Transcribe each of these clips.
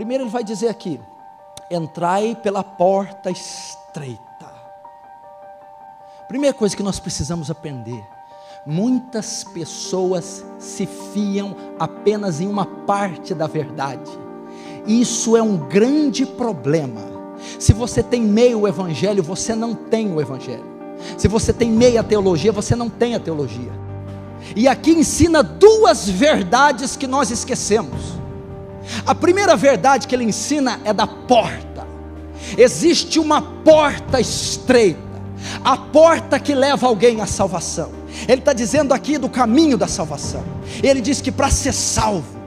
Primeiro ele vai dizer aqui: entrai pela porta estreita. Primeira coisa que nós precisamos aprender: muitas pessoas se fiam apenas em uma parte da verdade. Isso é um grande problema. Se você tem meio evangelho, você não tem o evangelho. Se você tem meia teologia, você não tem a teologia. E aqui ensina duas verdades que nós esquecemos. A primeira verdade que ele ensina é da porta. Existe uma porta estreita, a porta que leva alguém à salvação. Ele está dizendo aqui do caminho da salvação. Ele diz que para ser salvo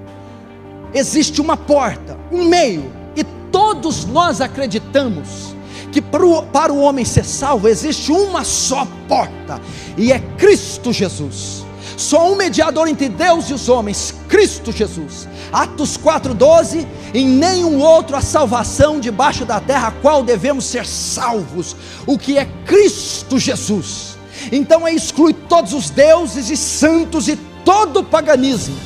existe uma porta, um meio, e todos nós acreditamos que para o homem ser salvo existe uma só porta, e é Cristo Jesus. Só um mediador entre Deus e os homens, Cristo Jesus. Atos 4,12: em nenhum outro há salvação debaixo da terra, a qual devemos ser salvos, o que é Cristo Jesus. Então exclui todos os deuses e santos e todo o paganismo.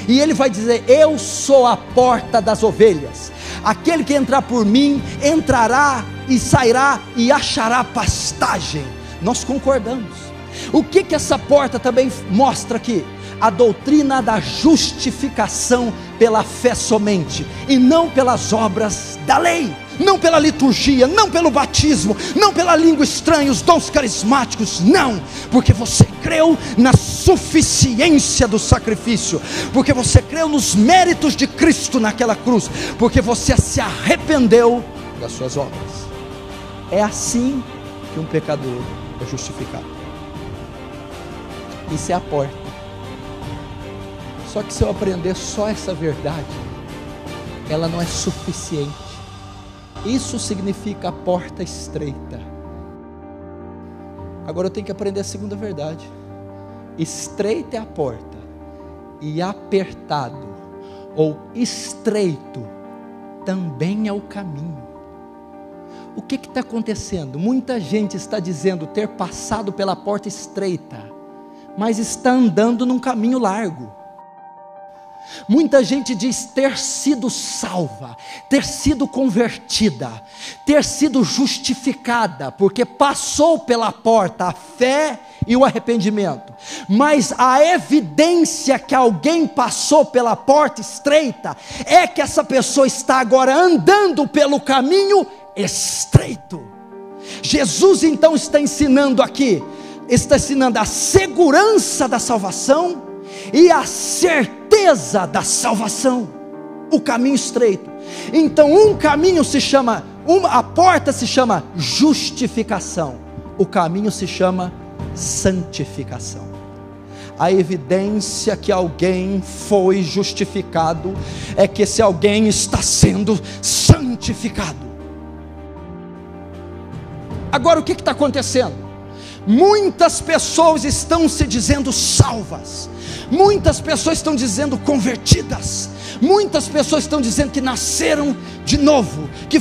E ele vai dizer: eu sou a porta das ovelhas. Aquele que entrar por mim, entrará e sairá e achará pastagem. Nós concordamos. O que essa porta também mostra aqui? A doutrina da justificação pela fé somente, e não pelas obras da lei, não pela liturgia, não pelo batismo, não pela língua estranha, os dons carismáticos, não, porque você creu na suficiência do sacrifício, porque você creu nos méritos de Cristo naquela cruz, porque você se arrependeu das suas obras. É assim que um pecador é justificado. Isso é a porta. Só que se eu aprender só essa verdade, ela não é suficiente. Isso significa a porta estreita. Agora eu tenho que aprender a segunda verdade. Estreita é a porta, e apertado ou estreito também é o caminho. O que está acontecendo? Muita gente está dizendo ter passado pela porta estreita, mas está andando num caminho largo. Muita gente diz ter sido salva, ter sido convertida, ter sido justificada, porque passou pela porta a fé e o arrependimento. Mas a evidência que alguém passou pela porta estreita é que essa pessoa está agora andando pelo caminho estreito. Jesus então está ensinando aqui, está ensinando a segurança da salvação e a certeza da salvação, o caminho estreito. Então um caminho se chama, a porta se chama justificação, o caminho se chama santificação. A evidência que alguém foi justificado é que esse alguém está sendo santificado. Agora o que está acontecendo? Muitas pessoas estão se dizendo salvas, muitas pessoas estão dizendo convertidas, muitas pessoas estão dizendo que nasceram de novo, que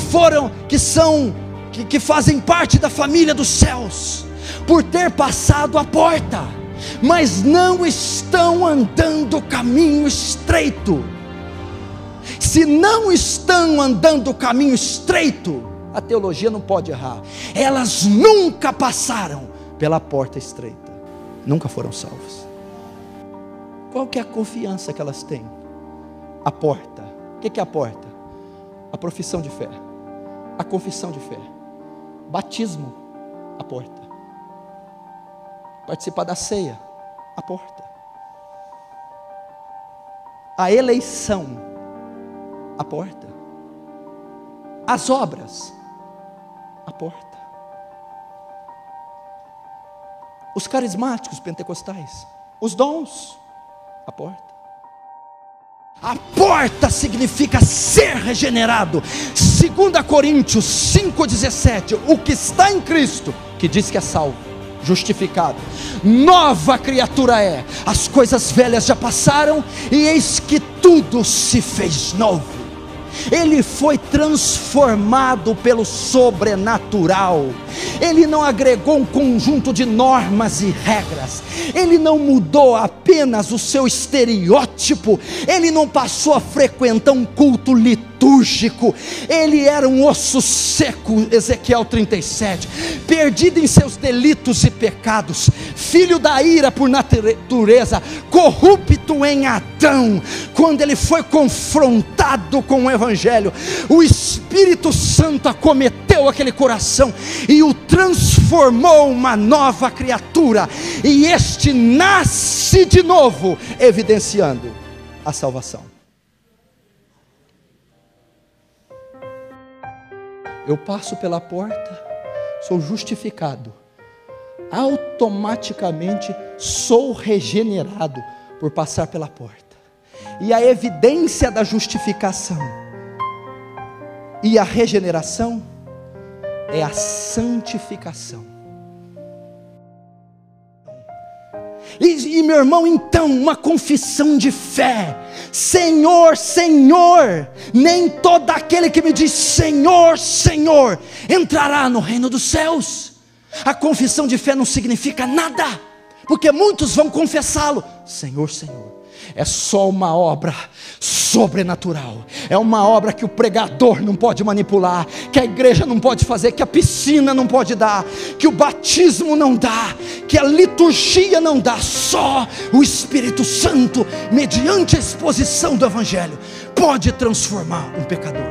fazem parte da família dos céus, por ter passado a porta, mas não estão andando o caminho estreito. Se não estão andando o caminho estreito, a teologia não pode errar, elas nunca passaram pela porta estreita, nunca foram salvos. Qual que é a confiança que elas têm? A porta. O que é a porta? A profissão de fé, a confissão de fé, batismo, a porta, participar da ceia, a porta, a eleição, a porta, as obras, a porta, os carismáticos pentecostais, os dons, a porta. A porta significa ser regenerado. 2 Coríntios 5,17, o que está em Cristo, que diz que é salvo, justificado, nova criatura é, as coisas velhas já passaram, e eis que tudo se fez novo. ele foi transformado pelo sobrenatural. Ele não agregou um conjunto de normas e regras, ele não mudou apenas o seu estereótipo, ele não passou a frequentar um culto litúrgico, ele era um osso seco, Ezequiel 37, perdido em seus delitos e pecados, filho da ira por natureza, corrupto em Adão. Quando ele foi confrontado com o Evangelho, o Espírito Santo acometeu aquele coração e o transformou uma nova criatura, e este nasce de novo, evidenciando a salvação. Eu passo pela porta, sou justificado, automaticamente sou regenerado por passar pela porta. E a evidência da justificação e a regeneração é a santificação. E meu irmão, então, uma confissão de fé: Senhor, Senhor, nem todo aquele que me diz Senhor, Senhor, entrará no reino dos céus. A confissão de fé não significa nada, porque muitos vão confessá-lo, Senhor, Senhor. É só uma obra sobrenatural, é uma obra que o pregador não pode manipular, que a igreja não pode fazer, que a piscina não pode dar, que o batismo não dá, que a liturgia não dá. Só o Espírito Santo, mediante a exposição do Evangelho, pode transformar um pecador.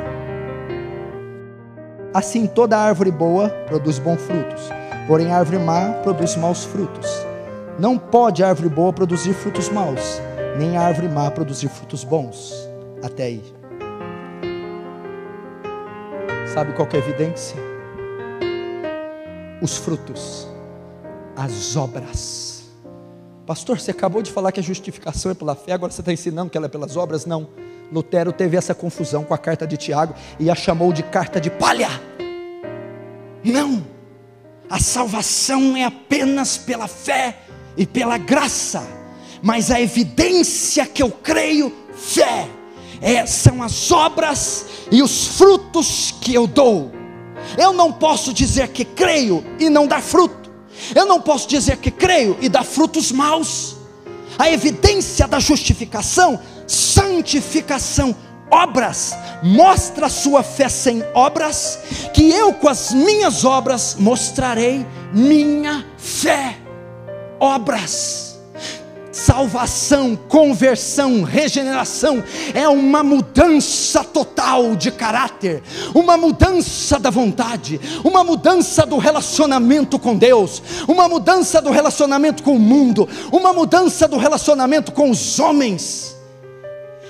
Assim, toda árvore boa produz bons frutos, porém a árvore má produz maus frutos. Não pode a árvore boa produzir frutos maus, nem a árvore má produzir frutos bons. Até aí. Sabe qual que é a evidência? Os frutos, as obras. Pastor, você acabou de falar que a justificação é pela fé, agora você está ensinando que ela é pelas obras? Não. Lutero teve essa confusão com a carta de Tiago e a chamou de carta de palha. Não, a salvação é apenas pela fé e pela graça, mas a evidência que eu creio, fé, são as obras e os frutos que eu dou. Eu não posso dizer que creio e não dar fruto, eu não posso dizer que creio e dar frutos maus. A evidência da justificação, santificação, obras, mostra a sua fé sem obras, que eu com as minhas obras mostrarei minha fé. Obras. Salvação, conversão, regeneração é uma mudança total de caráter, uma mudança da vontade, uma mudança do relacionamento com Deus, uma mudança do relacionamento com o mundo, uma mudança do relacionamento com os homens.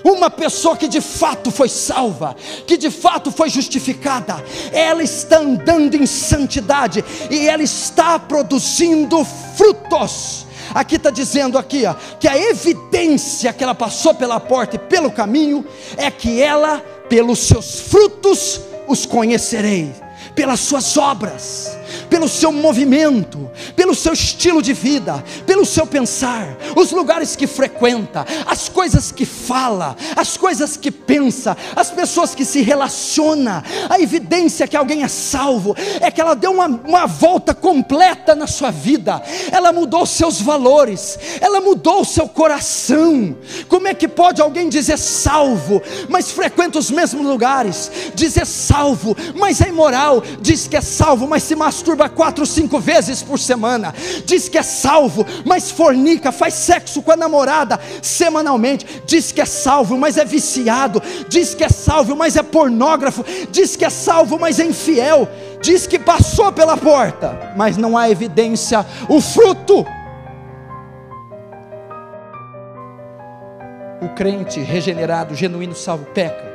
Uma pessoa que de fato foi salva, que de fato foi justificada, ela está andando em santidade e ela está produzindo frutos. Aqui está dizendo aqui, ó, que a evidência que ela passou pela porta e pelo caminho é que ela, pelos seus frutos os conhecerei, pelas suas obras, pelo seu movimento, pelo seu estilo de vida, pelo seu pensar, os lugares que frequenta, as coisas que fala, as coisas que pensa, as pessoas que se relaciona. A evidência que alguém é salvo é que ela deu uma volta completa na sua vida, ela mudou seus valores, ela mudou o seu coração. Como é que pode alguém dizer salvo, mas frequenta os mesmos lugares, dizer salvo, mas é imoral, diz que é salvo, mas se masturba 4 ou 5 vezes por semana, diz que é salvo, mas fornica, faz sexo com a namorada semanalmente, diz que é salvo, mas é viciado, diz que é salvo, mas é pornógrafo, diz que é salvo, mas é infiel, diz que passou pela porta, mas não há evidência, o fruto. O crente regenerado, genuíno, salvo, peca,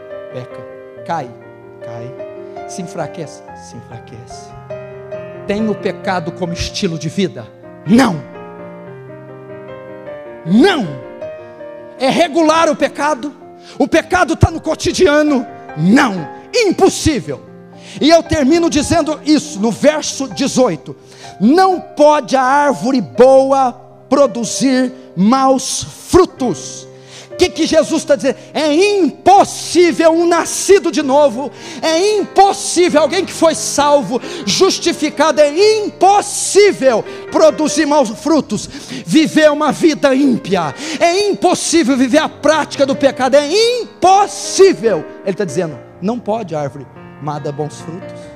cai, se enfraquece, tem o pecado como estilo de vida? Não. É regular o pecado está no cotidiano? Não, impossível. E eu termino dizendo isso no verso 18: não pode a árvore boa produzir maus frutos, que Jesus está dizendo? É impossível um nascido de novo, é impossível alguém que foi salvo, justificado, é impossível produzir maus frutos, viver uma vida ímpia, é impossível viver a prática do pecado, é impossível. Ele está dizendo, não pode a árvore má dar bons frutos,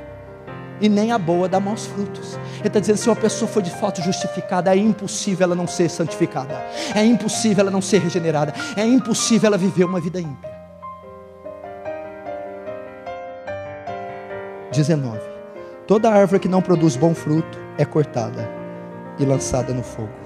e nem a boa dar maus frutos. Ele está dizendo, se uma pessoa for de fato justificada, é impossível ela não ser santificada, é impossível ela não ser regenerada, é impossível ela viver uma vida ímpia. 19. Toda árvore que não produz bom fruto é cortada e lançada no fogo.